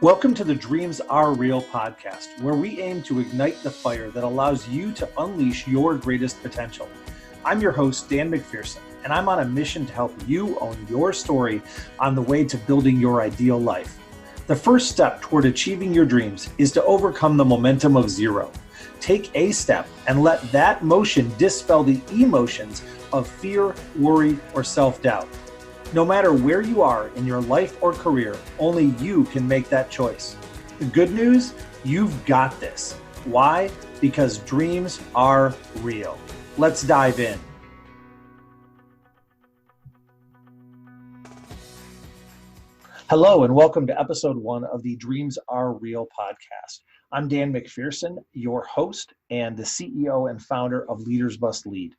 Welcome to the Dreams Are Real podcast, where we aim to ignite the fire that allows you to unleash your greatest potential. I'm your host, Dan McPherson, and I'm on a mission to help you own your story on the way to building your ideal life. The first step toward achieving your dreams is to overcome the momentum of zero. Take a step and let that motion dispel the emotions of fear, worry, or self-doubt. No matter where you are in your life or career, only you can make that choice. The good news, you've got this. Why? Because dreams are real. Let's dive in. Hello, and welcome to episode 1 of the Dreams Are Real podcast. I'm Dan McPherson, your host and the CEO and founder of Leaders Must Lead.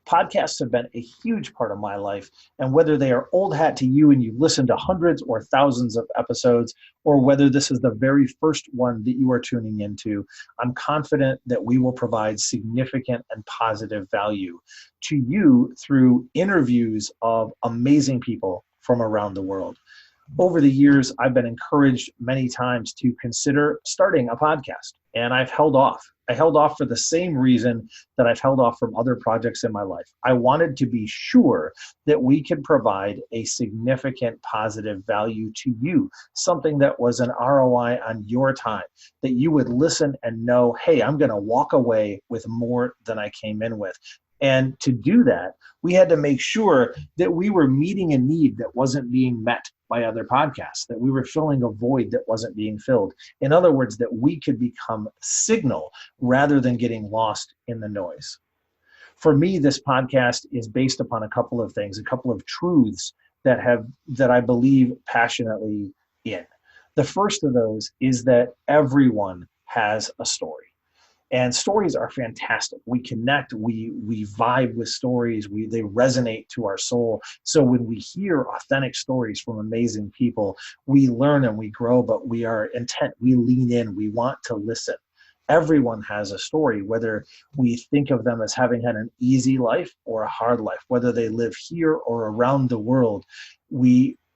Podcasts have been a huge part of my life, and whether they are old hat to you and you've listened to hundreds or thousands of episodes, or whether this is the very first one that you are tuning into, I'm confident that we will provide significant and positive value to you through interviews of amazing people from around the world. Over the years, I've been encouraged many times to consider starting a podcast, and I've held off. I held off for the same reason that I've held off from other projects in my life. I wanted to be sure that we could provide a significant positive value to you, something that was an ROI on your time, that you would listen and know, hey, I'm going to walk away with more than I came in with. And to do that, we had to make sure that we were meeting a need that wasn't being met by other podcasts, that we were filling a void that wasn't being filled. In other words, that we could become signal rather than getting lost in the noise. For me, this podcast is based upon a couple of things, a couple of truths that I believe passionately in. The first of those is that everyone has a story. And stories are fantastic. We connect, we vibe with stories, they resonate to our soul. So when we hear authentic stories from amazing people, we learn and we grow, but we are intent, we lean in, we want to listen. Everyone has a story, whether we think of them as having had an easy life or a hard life, whether they live here or around the world.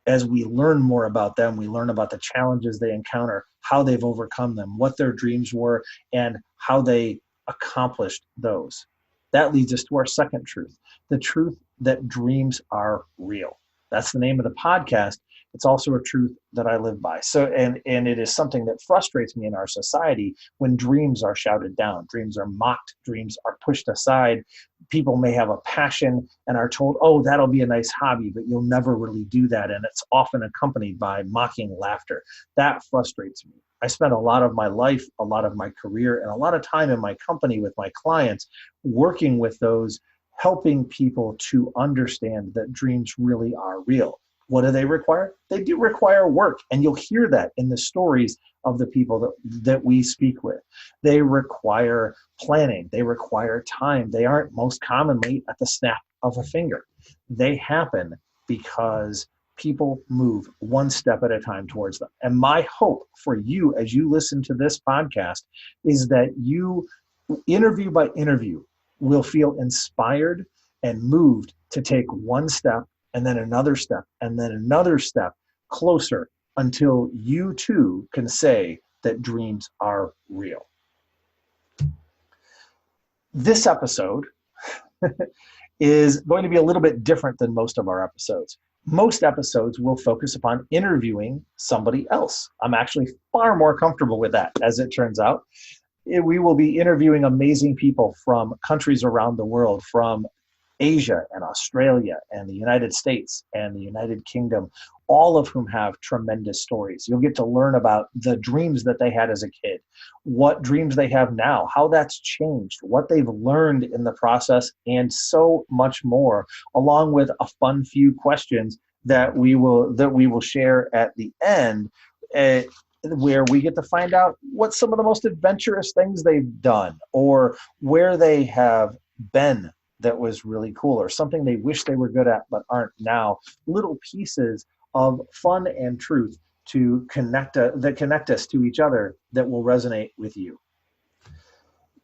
As we learn more about them, we learn about the challenges they encounter, how they've overcome them, what their dreams were, and how they accomplished those. That leads us to our second truth, the truth that dreams are real. That's the name of the podcast. It's also a truth that I live by. So, and it is something that frustrates me in our society when dreams are shouted down, dreams are mocked, dreams are pushed aside. People may have a passion and are told, oh, that'll be a nice hobby, but you'll never really do that. And it's often accompanied by mocking laughter. That frustrates me. I spent a lot of my life, a lot of my career, and a lot of time in my company with my clients, working with those, helping people to understand that dreams really are real. What do they require? They do require work, and you'll hear that in the stories of the people that we speak with. They require planning. They require time. They aren't most commonly at the snap of a finger. They happen because people move one step at a time towards them. And my hope for you as you listen to this podcast is that you, interview by interview, will feel inspired and moved to take one step and then another step and then another step closer until you too can say that dreams are real. This episode is going to be a little bit different than most of our episodes. Most episodes will focus upon interviewing somebody else. I'm actually far more comfortable with that, as it turns out. We will be interviewing amazing people from countries around the world, from Asia and Australia and the United States and the United Kingdom, all of whom have tremendous stories. You'll get to learn about the dreams that they had as a kid, what dreams they have now, how that's changed, what they've learned in the process, and so much more, along with a fun few questions that we will share at the end, where we get to find out what some of the most adventurous things they've done, or where they have been that was really cool, or something they wish they were good at but aren't now. Little pieces of fun and truth to connect us to each other that will resonate with you.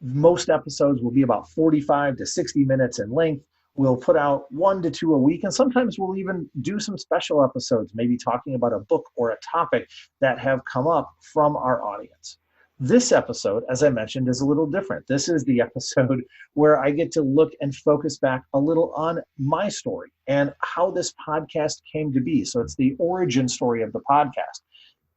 Most episodes will be about 45 to 60 minutes in length. We'll put out 1 to 2 a week, and sometimes we'll even do some special episodes, maybe talking about a book or a topic that have come up from our audience. This episode, as I mentioned, is a little different. This is the episode where I get to look and focus back a little on my story and how this podcast came to be. So it's the origin story of the podcast.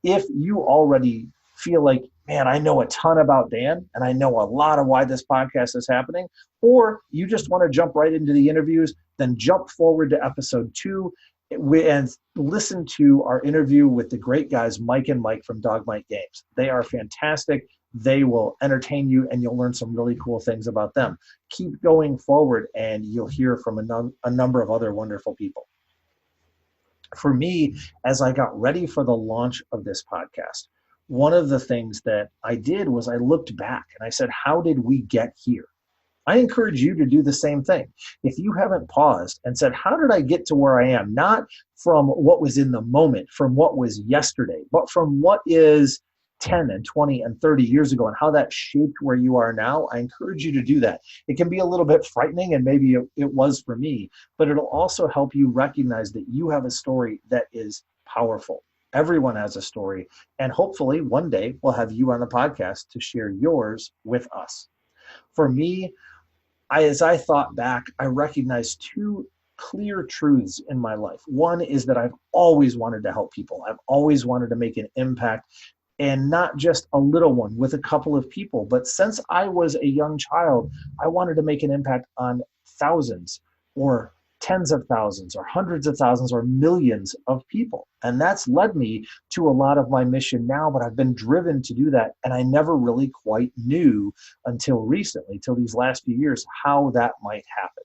If you already feel like, man, I know a ton about Dan and I know a lot of why this podcast is happening, or you just want to jump right into the interviews, then jump forward to episode 2 and listen to our interview with the great guys, Mike and Mike from Dogmite Games. They are fantastic. They will entertain you and you'll learn some really cool things about them. Keep going forward and you'll hear from a number of other wonderful people. For me, as I got ready for the launch of this podcast, one of the things that I did was I looked back and I said, how did we get here? I encourage you to do the same thing. If you haven't paused and said, how did I get to where I am? Not from what was in the moment, from what was yesterday, but from what is 10 and 20 and 30 years ago and how that shaped where you are now. I encourage you to do that. It can be a little bit frightening, and maybe it was for me, but it'll also help you recognize that you have a story that is powerful. Everyone has a story, and hopefully one day we'll have you on the podcast to share yours with us. For me, as I thought back, I recognized 2 clear truths in my life. One is that I've always wanted to help people. I've always wanted to make an impact, and not just a little one with a couple of people. But since I was a young child, I wanted to make an impact on thousands or tens of thousands or hundreds of thousands or millions of people. And that's led me to a lot of my mission now, but I've been driven to do that. And I never really quite knew until recently, till these last few years, how that might happen.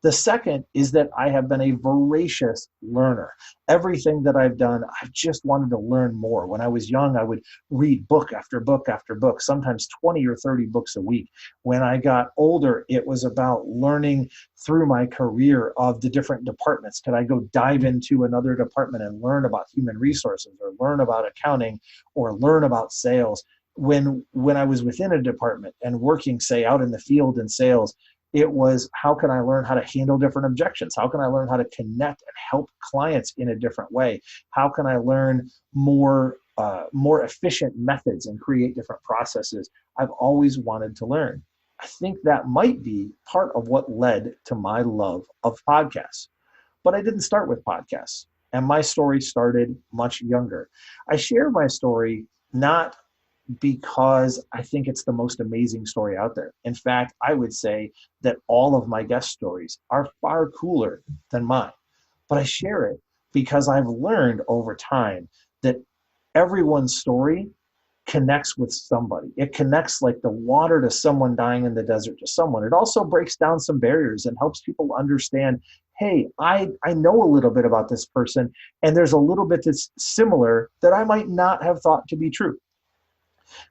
The second is that I have been a voracious learner. Everything that I've done, I've just wanted to learn more. When I was young, I would read book after book after book, sometimes 20 or 30 books a week. When I got older, it was about learning through my career of the different departments. Could I go dive into another department and learn about human resources or learn about accounting or learn about sales? When I was within a department and working, say, out in the field in sales, it was, how can I learn how to handle different objections? How can I learn how to connect and help clients in a different way? How can I learn more efficient methods and create different processes? I've always wanted to learn. I think that might be part of what led to my love of podcasts. But I didn't start with podcasts, and my story started much younger. I share my story not because I think it's the most amazing story out there. In fact, I would say that all of my guest stories are far cooler than mine. But I share it because I've learned over time that everyone's story connects with somebody. It connects like the water to someone dying in the desert to someone. It also breaks down some barriers and helps people understand, hey, I know a little bit about this person, and there's a little bit that's similar that I might not have thought to be true.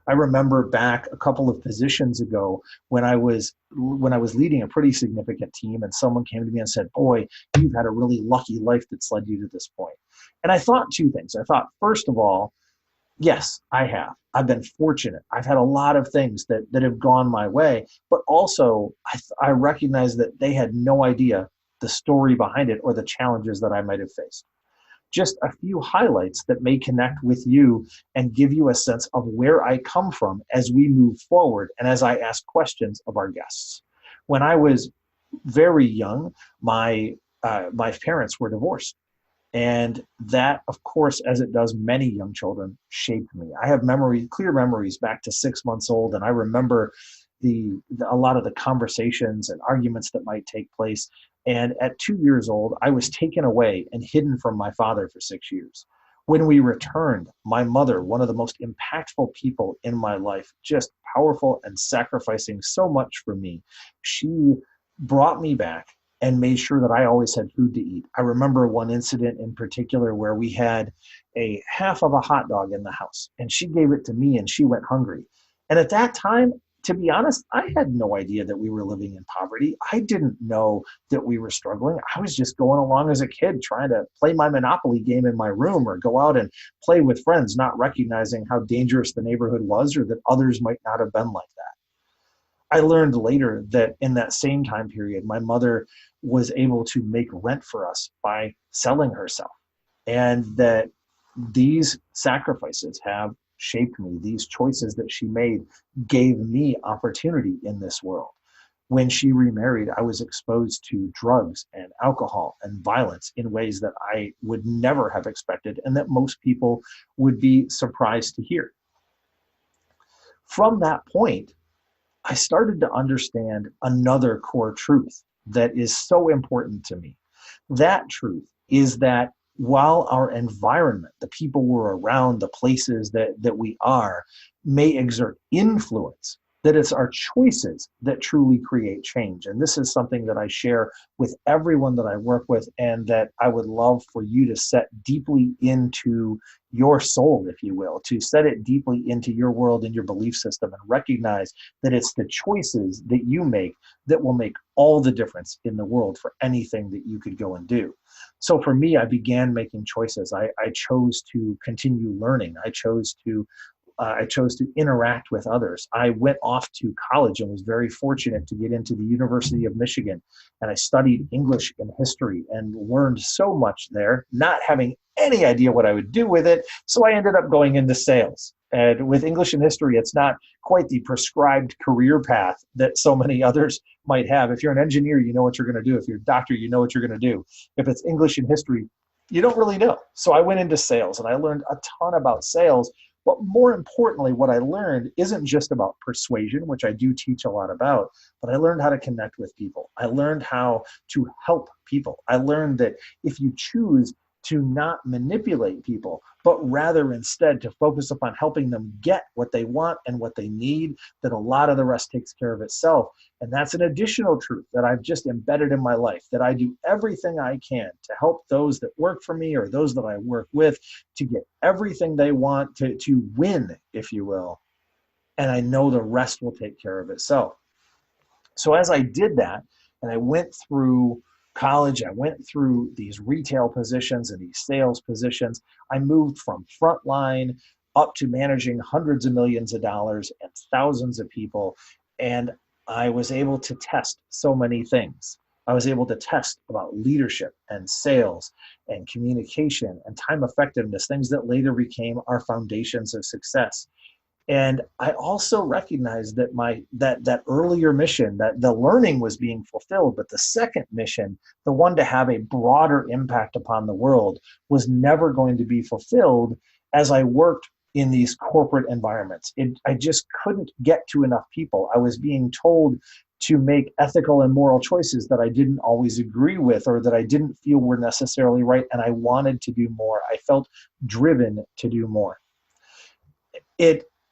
I remember back a couple of positions ago when I was leading a pretty significant team, and someone came to me and said, boy, you've had a really lucky life that's led you to this point. And I thought 2 things. I thought, first of all, yes, I have. I've been fortunate. I've had a lot of things that have gone my way, but also I recognize that they had no idea the story behind it or the challenges that I might have faced. Just a few highlights that may connect with you and give you a sense of where I come from as we move forward and as I ask questions of our guests. When I was very young, my parents were divorced. And that, of course, as it does many young children, shaped me. I have clear memories back to 6 months old, and I remember a lot of the conversations and arguments that might take place. And at 2 years old, I was taken away and hidden from my father for 6 years. When we returned, my mother, one of the most impactful people in my life, just powerful and sacrificing so much for me, she brought me back and made sure that I always had food to eat. I remember one incident in particular where we had a half of a hot dog in the house, and she gave it to me and she went hungry. And at that time, to be honest, I had no idea that we were living in poverty. I didn't know that we were struggling. I was just going along as a kid trying to play my Monopoly game in my room or go out and play with friends, not recognizing how dangerous the neighborhood was or that others might not have been like that. I learned later that in that same time period, my mother was able to make rent for us by selling herself, and that these sacrifices have shaped me. These choices that she made gave me opportunity in this world. When she remarried, I was exposed to drugs and alcohol and violence in ways that I would never have expected and that most people would be surprised to hear. From that point, I started to understand another core truth that is so important to me. That truth is that while our environment, the people we're around, the places that we are, may exert influence, that it's our choices that truly create change. And this is something that I share with everyone that I work with, and that I would love for you to set deeply into your soul, if you will, to set it deeply into your world and your belief system, and recognize that it's the choices that you make that will make all the difference in the world for anything that you could go and do. So for me, I began making choices. I chose to continue learning. I chose to interact with others. I went off to college and was very fortunate to get into the University of Michigan. And I studied English and history and learned so much there, not having any idea what I would do with it. So I ended up going into sales. And with English and history, it's not quite the prescribed career path that so many others might have. If you're an engineer, you know what you're going to do. If you're a doctor, you know what you're going to do. If it's English and history, you don't really know. So I went into sales and I learned a ton about sales. But more importantly, what I learned isn't just about persuasion, which I do teach a lot about, but I learned how to connect with people. I learned how to help people. I learned that if you choose to not manipulate people, but rather instead to focus upon helping them get what they want and what they need, that a lot of the rest takes care of itself. And that's an additional truth that I've just embedded in my life, that I do everything I can to help those that work for me or those that I work with to get everything they want, to win, if you will. And I know the rest will take care of itself. So as I did that, and I went through college, I went through these retail positions and these sales positions, I moved from frontline up to managing hundreds of millions of dollars and thousands of people. And I was able to test so many things. I was able to test about leadership and sales and communication and time effectiveness, things that later became our foundations of success. And I also recognized that that earlier mission, that the learning was being fulfilled, but the second mission, the one to have a broader impact upon the world, was never going to be fulfilled as I worked in these corporate environments. I just couldn't get to enough people. I was being told to make ethical and moral choices that I didn't always agree with or that I didn't feel were necessarily right, and I wanted to do more. I felt driven to do more.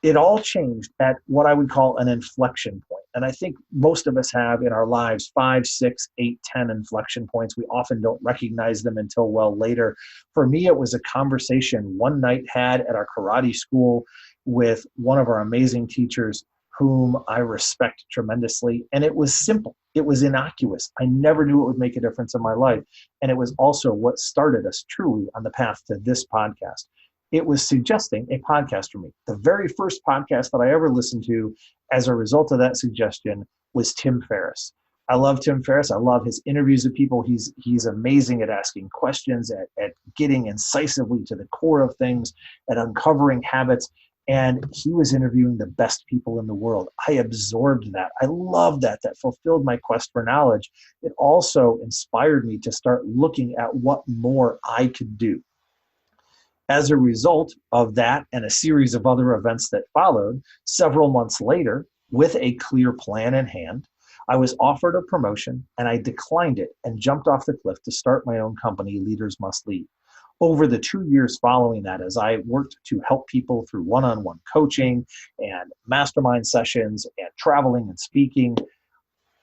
It all changed at what I would call an inflection point. And I think most of us have in our lives 5, 6, 8, 10 inflection points. We often don't recognize them until well later. For me, it was a conversation one night had at our karate school with one of our amazing teachers whom I respect tremendously. And it was simple. It was innocuous. I never knew it would make a difference in my life. And it was also what started us truly on the path to this podcast. It was suggesting a podcast for me. The very first podcast that I ever listened to as a result of that suggestion was Tim Ferriss. I love Tim Ferriss. I love his interviews with people. He's amazing at asking questions, at getting incisively to the core of things, at uncovering habits. And he was interviewing the best people in the world. I absorbed that. I loved that. That fulfilled my quest for knowledge. It also inspired me to start looking at what more I could do. As a result of that and a series of other events that followed, several months later, with a clear plan in hand, I was offered a promotion and I declined it and jumped off the cliff to start my own company, Leaders Must Lead. Over the 2 years following that, as I worked to help people through one-on-one coaching and mastermind sessions and traveling and speaking,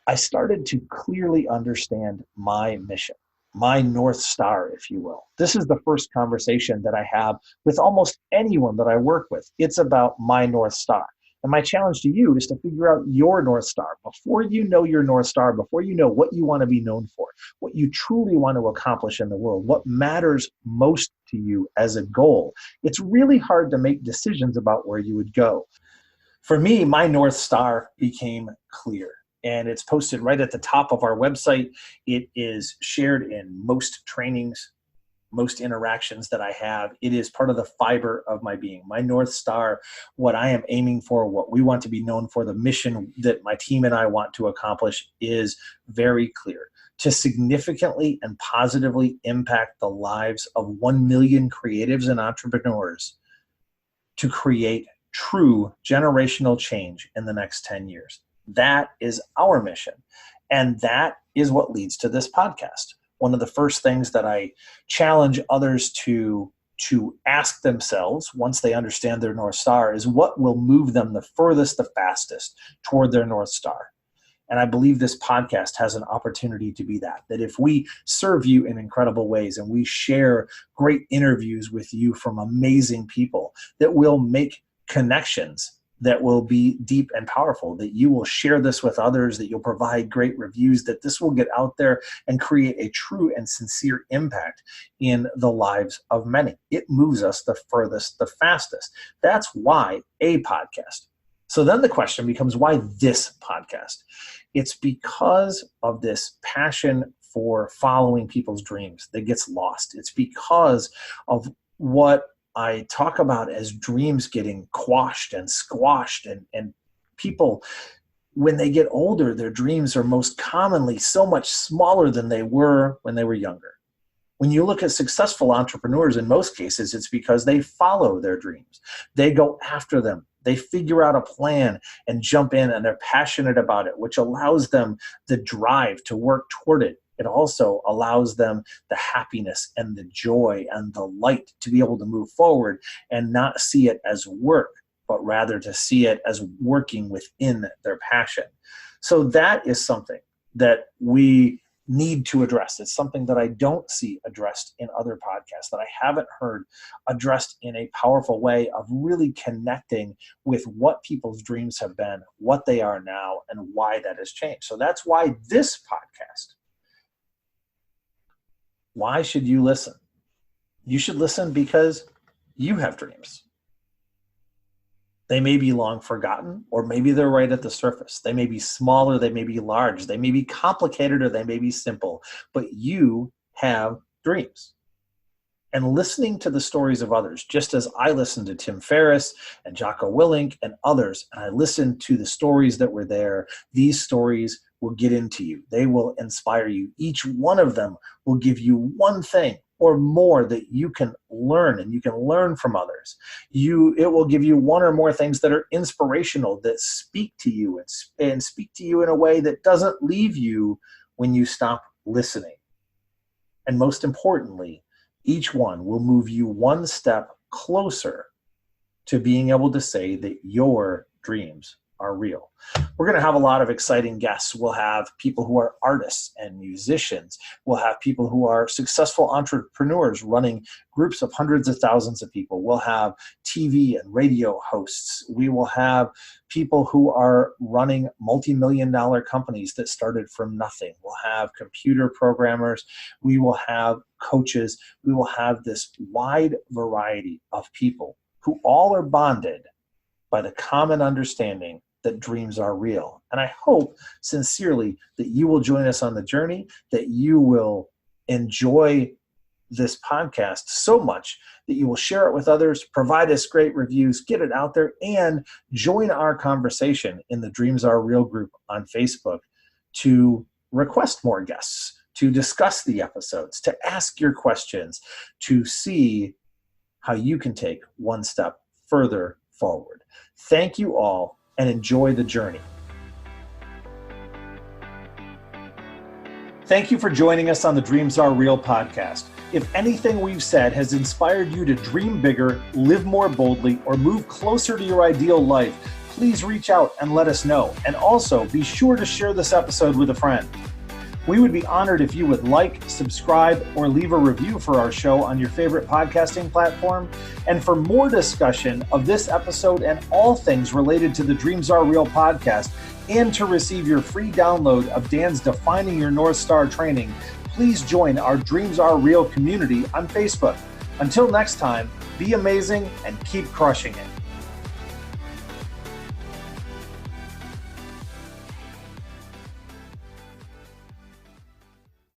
I started to clearly understand my mission, my North Star, if you will. This is the first conversation that I have with almost anyone that I work with. It's about my North Star. And my challenge to you is to figure out your North Star. Before you know your North Star, before you know what you want to be known for, what you truly want to accomplish in the world, what matters most to you as a goal, it's really hard to make decisions about where you would go. For me, my North Star became clear, and it's posted right at the top of our website. It is shared in most trainings, most interactions that I have. It is part of the fiber of my being. My North Star, what I am aiming for, what we want to be known for, the mission that my team and I want to accomplish is very clear: to significantly and positively impact the lives of 1 million creatives and entrepreneurs, to create true generational change in the next 10 years. That is our mission. And that is what leads to this podcast. One of the first things that I challenge others to ask themselves once they understand their North Star is what will move them the furthest, the fastest toward their North Star. And I believe this podcast has an opportunity to be that if we serve you in incredible ways and we share great interviews with you from amazing people, that will make connections that will be deep and powerful, that you will share this with others, that you'll provide great reviews, that this will get out there and create a true and sincere impact in the lives of many. It moves us the furthest, the fastest. That's why a podcast. So then the question becomes, why this podcast? It's because of this passion for following people's dreams that gets lost. It's because of what I talk about as dreams getting quashed and squashed, and people, when they get older, their dreams are most commonly so much smaller than they were when they were younger. When you look at successful entrepreneurs, in most cases, it's because they follow their dreams. They go after them. They figure out a plan and jump in, and they're passionate about it, which allows them the drive to work toward it. It also allows them the happiness and the joy and the light to be able to move forward and not see it as work, but rather to see it as working within their passion. So that is something that we need to address. It's something that I don't see addressed in other podcasts, that I haven't heard addressed in a powerful way of really connecting with what people's dreams have been, what they are now, and why that has changed. So that's why this podcast. Why should you listen? You should listen because you have dreams. They may be long forgotten, or maybe they're right at the surface. They may be smaller, they may be large, they may be complicated, or they may be simple, but you have dreams. And listening to the stories of others, just as I listened to Tim Ferriss and Jocko Willink and others, and I listened to the stories that were there, these stories will get into you. They will inspire you. Each one of them will give you one thing or more that you can learn, and you can learn from others. It will give you one or more things that are inspirational, that speak to you and speak to you in a way that doesn't leave you when you stop listening. And most importantly, each one will move you one step closer to being able to say that your dreams are real. We're going to have a lot of exciting guests. We'll have people who are artists and musicians. We'll have people who are successful entrepreneurs running groups of hundreds of thousands of people. We'll have TV and radio hosts. We will have people who are running multi-million-dollar companies that started from nothing. We'll have computer programmers. We will have coaches. We will have this wide variety of people who all are bonded by the common understanding that dreams are real. And I hope sincerely that you will join us on the journey, that you will enjoy this podcast so much that you will share it with others, provide us great reviews, get it out there, and join our conversation in the Dreams Are Real group on Facebook to request more guests, to discuss the episodes, to ask your questions, to see how you can take one step further forward. Thank you all, and enjoy the journey. Thank you for joining us on the Dreams Are Real podcast. If anything we've said has inspired you to dream bigger, live more boldly, or move closer to your ideal life, please reach out and let us know. And also, be sure to share this episode with a friend. We would be honored if you would like, subscribe, or leave a review for our show on your favorite podcasting platform. And for more discussion of this episode and all things related to the Dreams Are Real podcast, and to receive your free download of Dan's Defining Your North Star training, please join our Dreams Are Real community on Facebook. Until next time, be amazing and keep crushing it.